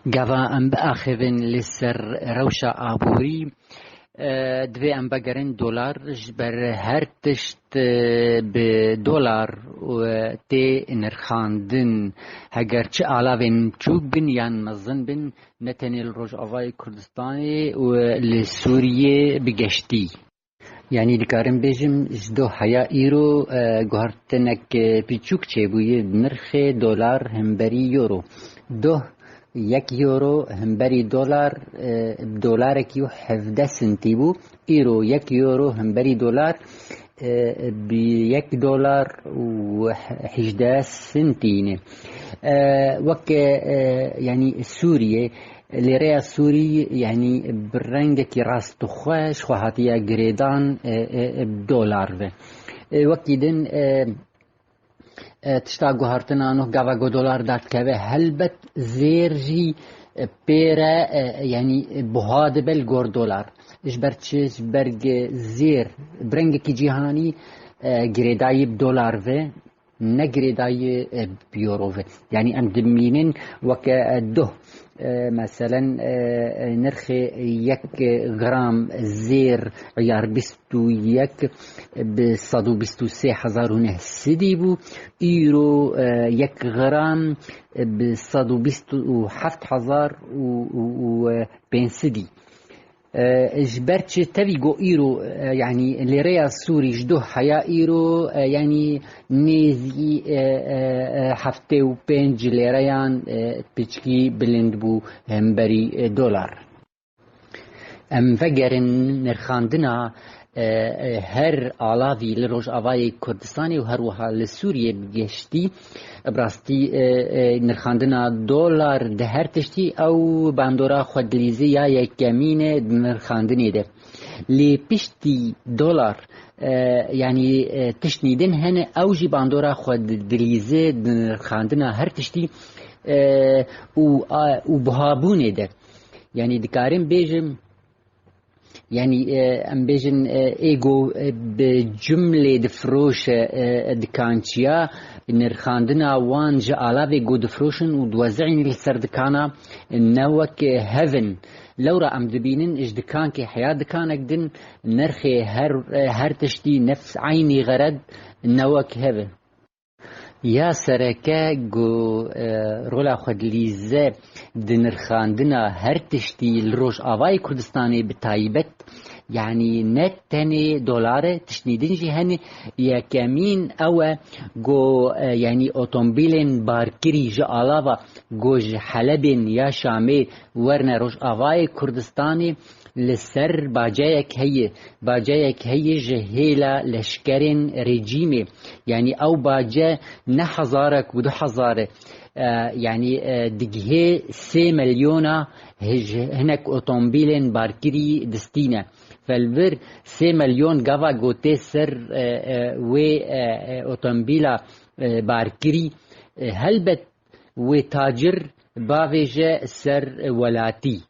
Gava em biaxivin li ser rewşa aborî divê em vegerin dolar ji ber her tişt bi dolar tê nirxandin heger çi alavên çûk bin yan mezin bin ne tenê li Rojavayê Kurdistanê û li Sûriyê bi geştî. Yani dikarim bêjim ji do heya îro guhartinek pîçûk çêbûyê nirxê dolar hemberî euro. Doh یک یورو همبری دلار کیو 17 سنتی بو ایرو یک یورو همبری دلار بی $1 و 18 سنتینه وک يعني سوريا ليريا سوري يعني برنگ کی راست خوش خواهتیا گریدان $. وکیدن تشتا گوهرتنا نو گاوا $. داد که هلبت زیر جی پیره یعنی بهاد بل $. اش برچش برگ زیر برنگ کی جهانی گریدای $. و نه گریدای بیورو و یعنی ام دمینن وک دو مثلا نرخ 1 گرام زیر عیار 21 به 123,900 بو ایرو 1 گرام به 127,500 جبرتش تبيجو إيرو يعني ليريا السوري جدو حيا إيرو يعني نيزي هفته و 5 ليريان بيشكي بلند بو همبري $. ام فجرن نرخاندنا هر علاوی لروجاوای کردستانی و هر وها لسوریه بگشتی براستی نرخاندنا $. ده هر تشتی او باندورا خودلیزی یا یکمین نرخاندنی ده لی پشتی $. يعني تشنيدن هنا اوجي باندورا خودلیزی نرخاندنا هر تشتی و بهابونه ده يعني دكارم بيجم يعني ام بيجن ايجو بجمله دفروش دكانشيا نرخاندنا وان جا علاوه جو دفروشن و دوزعين لسر دكانا نوك هيفن لورا ام دبينن اج دكان كي حياة دكانك دن نرخي هر تشتي نفس عيني غرد نوك هيفن يا سركا جو رولا خودلیزه دنرخاندنا هر تشتی لروج آوای کردستانی بتایبت يعني نت تاني $. تشنيدنجي هني يا كمين او جو يعني اوتومبيلين باركري جا علاوة جوج حلبين يا شامي ورنا روج آوای کردستانی لسر باجايك هي جهيلة لشكرين ريجيمي يعني او باجا نحزارك ودو حزارة يعني دقيه 3 مليون هناك اوتومبيلين باركري دستينة فالبر 3 مليون قفا قوتي سر و اوتومبيلا باركري هلبت و تاجر باويجة سر ولاتي